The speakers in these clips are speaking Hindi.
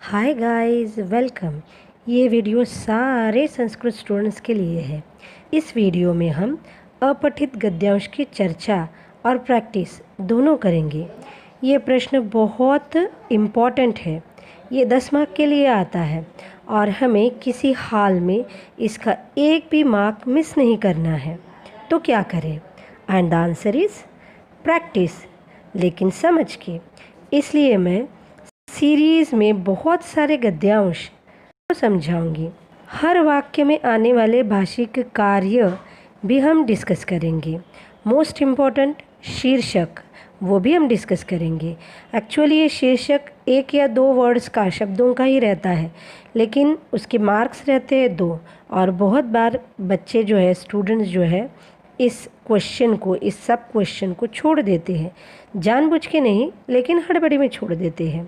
Hi guys, welcome. ये वीडियो सारे संस्कृत स्टूडेंट्स के लिए है। इस वीडियो में हम अपठित गद्यांश की चर्चा और प्रैक्टिस दोनों करेंगे। ये प्रश्न बहुत इम्पॉर्टेंट है। ये 10 मार्क के लिए आता है और हमें किसी हाल में इसका एक भी मार्क मिस नहीं करना है। तो क्या करें? And the answer is practice, लेकिन समझ के। इसलिए मैं सीरीज़ में बहुत सारे गद्यांश को समझाऊंगी। हर वाक्य में आने वाले भाषिक कार्य भी हम डिस्कस करेंगे। मोस्ट इम्पॉर्टेंट शीर्षक, वो भी हम डिस्कस करेंगे। एक्चुअली ये शीर्षक एक या दो वर्ड्स का, शब्दों का ही रहता है, लेकिन उसके मार्क्स रहते हैं 2। और बहुत बार बच्चे जो है, स्टूडेंट्स जो है, इस क्वेश्चन को, इस सब क्वेश्चन को छोड़ देते हैं। जानबूझ के नहीं, लेकिन हड़बड़ी में छोड़ देते हैं।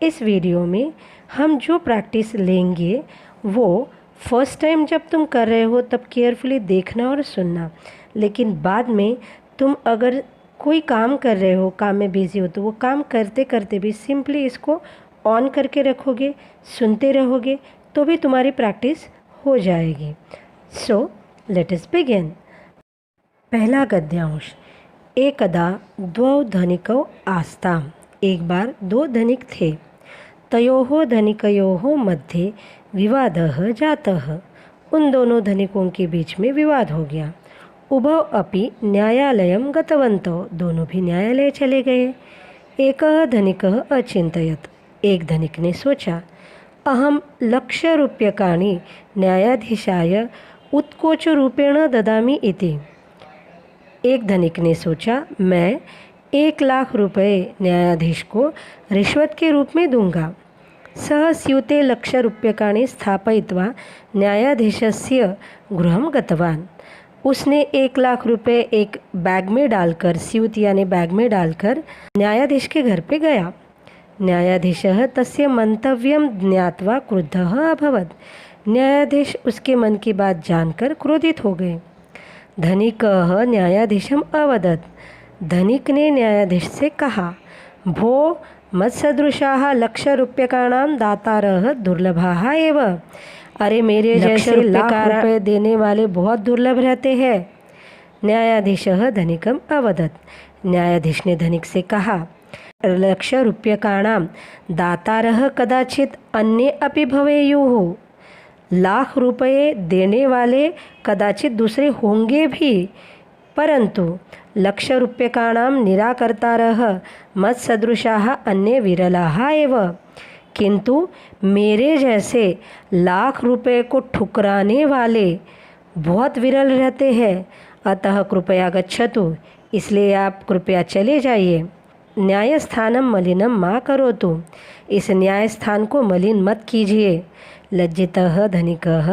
इस वीडियो में हम जो प्रैक्टिस लेंगे वो फर्स्ट टाइम जब तुम कर रहे हो तब केयरफुली देखना और सुनना, लेकिन बाद में तुम अगर कोई काम कर रहे हो, काम में बिजी हो, तो वो काम करते करते भी सिंपली इसको ऑन करके रखोगे, सुनते रहोगे, तो भी तुम्हारी प्रैक्टिस हो जाएगी। So let us begin. पहला गद्यांश। एकदा द्वौ धनिकौ आस्ताम्। एक बार 2 धनिक थे। तयोः धनिकयोः मध्ये विवादः जातः। उन दोनों धनिकों के बीच में विवाद हो गया। उभौ अपि न्यायालयं गतवन्तौ। दोनों भी न्यायालय चले गए। एकः धनिकः अचिन्तयत्। एक धनिक ने सोचा, अहं लक्षरूप्यकाणि न्यायाधीशाय उत्कोचरूपेण ददामि इति। एक धनिक ने सोचा, मैं 1 लाख रुपये न्यायाधीश को रिश्वत के रूप में दूंगा। सः स्यूते लक्षरूप्यकाणि स्थापयित्वा न्यायाधीशस्य गृहं गतवान्। उसने 1 लाख रुपये एक बैग में डालकर, स्यूत यानी बैग में डालकर, न्यायाधीश के घर पे गया। न्यायाधीशः तस्य मंतव्यं ज्ञात्वा क्रुद्धः अभवत्। न्यायाधीश उसके मन की बात जानकर क्रोधित हो गए। धनिकः न्यायाधीशम् अवदत्। धनिक ने न्यायाधीश से कहा, भो मत्सदृशाः लक्षरूप्यकाणां दातारः दुर्लभाः एव। अरे, मेरे जैसे लाख रुपये देने वाले बहुत दुर्लभ रहते हैं। न्यायाधीशः धनिकम् अवदत्। न्यायाधीश ने धनिक से कहा, लक्षरूप्यकाणां दातारः कदाचित् अन्ये अपि भवेयुः। लाख रुपये देने वाले कदाचित दूसरे होंगे भी, परंतु लक्षरूप्यकाणां निराकर्तारः मत्सदृशाः अन्ये विरलाः एव। किंतु मेरे जैसे लाख रुपये को ठुकराने वाले बहुत विरल रहते हैं। अतः कृपया गच्छतु। इसलिए आप कृपया चले जाइए। न्यायस्थानं मलिनं मा करोतु। इस न्यायस्थान को मलिन मत कीजिए। लज्जितः धनिकः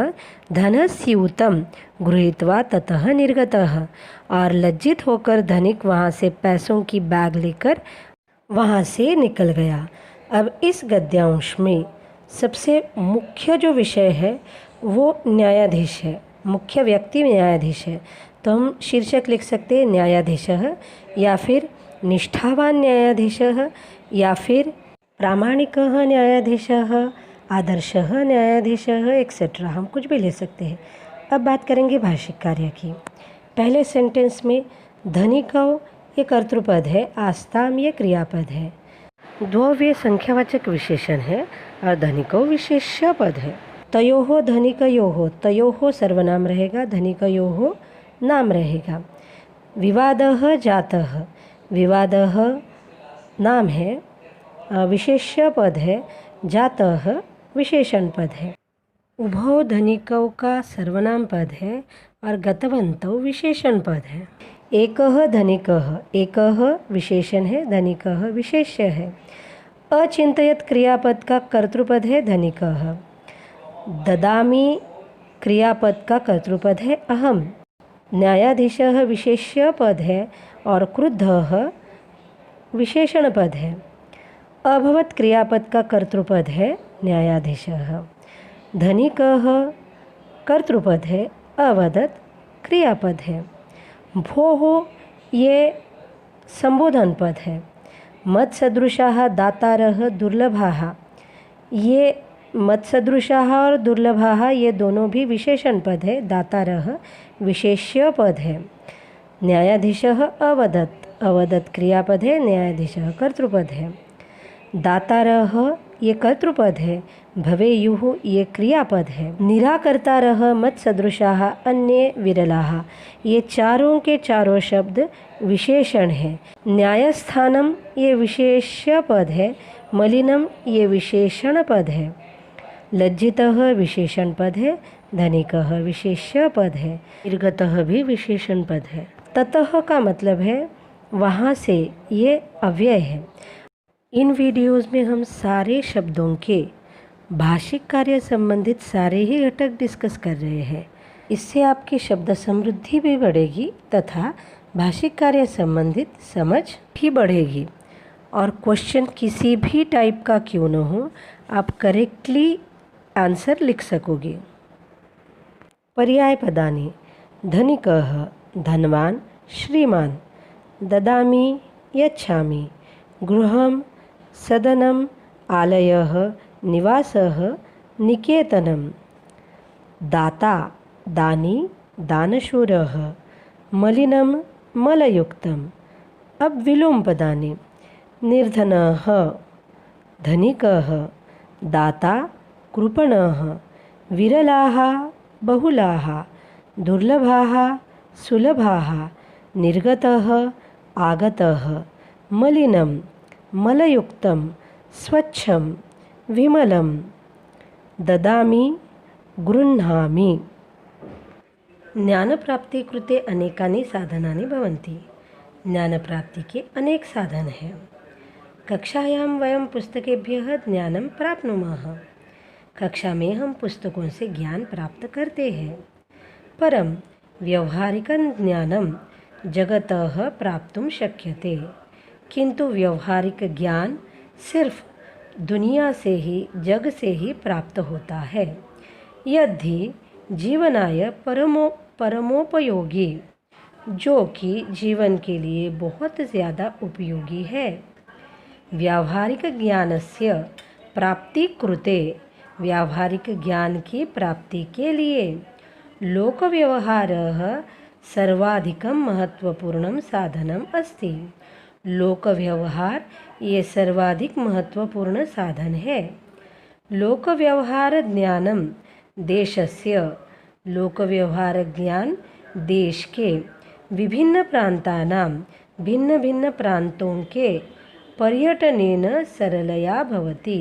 धनस्यूतं गृहीत्वा ततः निर्गतः। और लज्जित होकर धनिक वहाँ से पैसों की बैग लेकर वहाँ से निकल गया। अब इस गद्यांश में सबसे मुख्य जो विषय है वो न्यायाधीश है। मुख्य व्यक्ति न्यायाधीश है, तो हम शीर्षक लिख सकते हैं न्यायाधीशः, या फिर निष्ठावान न्यायाधीशः, या फिर प्रामाणिकः न्यायाधीशः, आदर्शः न्यायाधीशः, एक्सेट्रा। हम कुछ भी ले सकते हैं। अब बात करेंगे भाषिक कार्य की। पहले सेंटेंस में धनिकौ ये कर्तृपद है, आस्ताम ये क्रियापद है, द्वौ ये संख्यावाचक विशेषण है और धनिकौ विशेष्य पद है। तयोः धनिकयोः, तयोः सर्वनाम रहेगा, धनिकयोः नाम रहेगा। विवादः जातः, विवादः नाम है, विशेष्य पद है, जातः विशेषण पद है। उभौ धनिकौ का सर्वनाम पद है और गतवन्तौ विशेषण पद है। एकः धनिकः, एकः विशेषण है, धनिकः विशेष्य है। अचिन्तयत् क्रियापद का कर्तृपद है धनिकः। ददामि क्रियापद का कर्तृपद है अहम। न्यायाधीशः विशेष्य पद है और क्रुद्धः विशेषण पद है। अभवत् क्रियापद का कर्तृपद है न्यायाधीशः। धनिकः कर्तृपद है, अवदत् क्रियापद है। भोः ये संबोधन पद है। मत्सदृशाः दातारः दुर्लभाः ये मत्सदृशाः और दुर्लभाः ये दोनों भी विशेषण पद है। दातारः विशेष्य पद है। न्यायाधीशः अवदत्, अवदत् क्रियापद है। न्यायाधीशः कर्तृपद है। दातारः ये कर्तृपद है। भवेयुः ये क्रियापद है। निराकर्तारः मत्सदृशाः अन्ये विरलाः ये चारों के चारों शब्द विशेषण है। न्यायस्थानम ये विशेष्य पद है। मलिनम ये विशेषण पद है। लज्जितः विशेषण पद है। धनिकः विशेष्य पद है। निर्गतः भी विशेषण पद है। ततः का मतलब है वहाँ से, ये अव्यय है। इन वीडियोस में हम सारे शब्दों के भाषिक कार्य संबंधित सारे ही घटक डिस्कस कर रहे हैं। इससे आपकी शब्द समृद्धि भी बढ़ेगी तथा भाषिक कार्य संबंधित समझ भी बढ़ेगी। और क्वेश्चन किसी भी टाइप का क्यों न हो, आप करेक्टली आंसर लिख सकोगे। पर्याय पदानि: धनिकः धनवान, श्रीमान। ददामि यच्छामि, गृहं सदनम, आलयः निवासः, निकेतनम। दाता दानी, दानशूरः। मलिनं मलयुक्तम्। अब विलोम पदानि: निर्धनः धनिकः, दाता कृपणः, विरलाः बहुलाः, दुर्लभाः सुलभाः, निर्गतः आगतः, मलिनं मलयुक्तं, स्वच्छं विमलं। ददामि गृह्णामि। ज्ञानप्राप्ति कृते अनेकानि साधनानि भवन्ति। ज्ञानप्राप्ति के अनेक साधन हैं। कक्षायां वयं पुस्तकेभ्यः ज्ञानं प्राप्नुमः। कक्षा में हम पुस्तकों से ज्ञान प्राप्त करते हैं। परं व्यवहारिकं ज्ञानं जगतः प्राप्तुं शक्यते। किंतु व्यवहारिक ज्ञान सिर्फ दुनिया से ही, जग से ही प्राप्त होता है। यदि जीवनाय परमोपयोगी, जो कि जीवन के लिए बहुत ज़्यादा उपयोगी है। व्यावहारिक ज्ञानस्य प्राप्ति कृते, व्यावहारिक ज्ञान की प्राप्ति के लिए लोक व्यवहारः सर्वाधिकं महत्वपूर्णं साधनम् अस्ति। लोक व्यवहार ये सर्वाधिक महत्वपूर्ण साधन है। लोक व्यवहार ज्ञानम देशस्य, लोक व्यवहार ज्ञान देश के विभिन्न प्रांतानां, भिन्न भिन्न प्रांतों के पर्यटनेन सरलया भवति,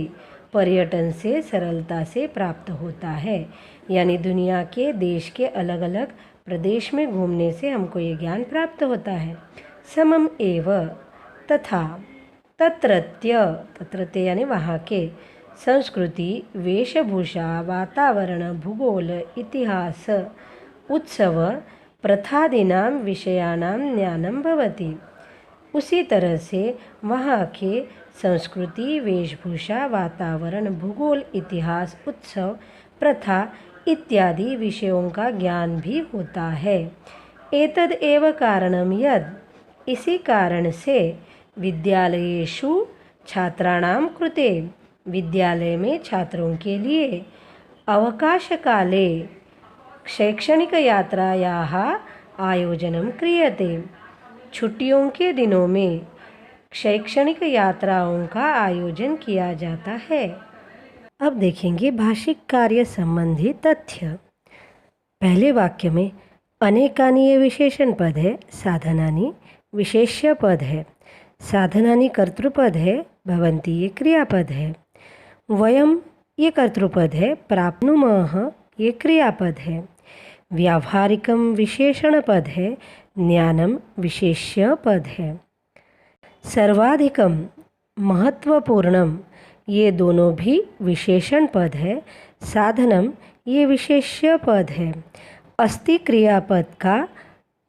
पर्यटन से सरलता से प्राप्त होता है। यानी दुनिया के देश के अलग अलग प्रदेश में घूमने से हमको ये ज्ञान प्राप्त होता है। समम एव तथा तत्रत्य, तत्रत्य यानी वहाँ के संस्कृति, वेशभूषा, वातावरण, भूगोल, इतिहास, उत्सव, प्रथादीनां विषयाणां ज्ञानं भवति। उसी तरह से वहाँ के संस्कृति, वेशभूषा, वातावरण, भूगोल, इतिहास, उत्सव, प्रथा इत्यादि विषयों का ज्ञान भी होता है। एतद एव कारणम यद, इसी कारण से विद्यालयेषु छात्राणां कृते, विद्यालय में छात्रों के लिए अवकाश काले शैक्षणिक यात्रायाः आयोजनं क्रियते। छुट्टियों के दिनों में शैक्षणिक यात्राओं का आयोजन किया जाता है। अब देखेंगे भाषिक कार्य संबंधी तथ्य। पहले वाक्य में अनेकानि ये विशेषण पद है, साधनानि विशेष्य पद है, साधनानि कर्तृपद है, भवन्ति ये क्रियापद है, वयम ये कर्तृपद है, प्राप्नुमः ये क्रियापद है, व्यावहारिकम विशेषण पद है, ज्ञानम विशेष्य पद है, सर्वाधिकम महत्वपूर्णम ये दोनों भी विशेषण पद है, साधनम ये विशेष्य पद है, अस्ति क्रियापद का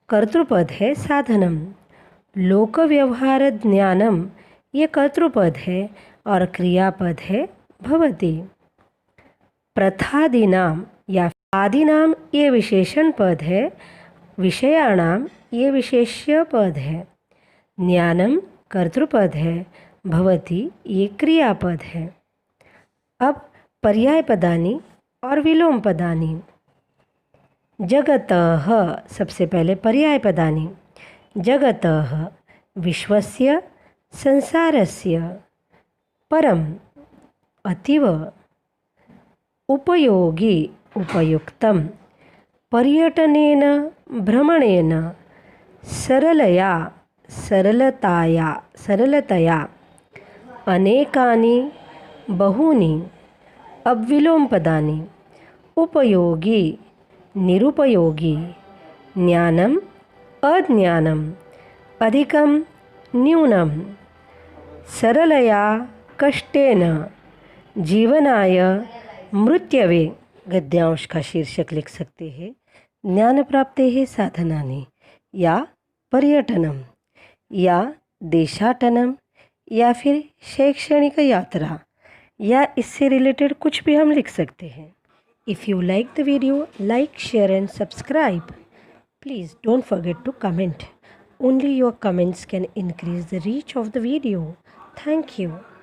कर्तृपद है साधनम, लोक व्यवहार ज्ञानम ये कर्तृपद है और क्रियापद है भवति, प्रथादीनाम या आदिनाम ये विशेषण पद है, विषयाणाम ये विशेष्य पद है, ज्ञानम कर्तृपद है, भवति ये क्रियापद है। अब पर्याय पदानि और विलोम पदानि। जगतः, सबसे पहले पर्याय पदानि। जगतः विश्वस्य, संसारस्य, परम, अतीव, उपयोगी, उपयुक्तं, पर्यटनेन, भ्रमणेन, सरलया, सरलताया, सरलतया, अनेकानि, बहूनि। अब विलोम पदानि। उपयोगी, निरुपयोगी, ज्ञानम, अज्ञानम, अधिकम, न्यूनम, सरलया, कष्टेन, जीवनाय, मृत्यवे। गद्यांश का शीर्षक लिख सकते हैं ज्ञान प्राप्तेः साधनानि, या पर्यटनम, या देशाटनम, या फिर शैक्षणिक यात्रा, या इससे रिलेटेड कुछ भी हम लिख सकते हैं। If you like the video, like, share and subscribe. Please don't forget to comment. Only your comments can increase the reach of the video. Thank you.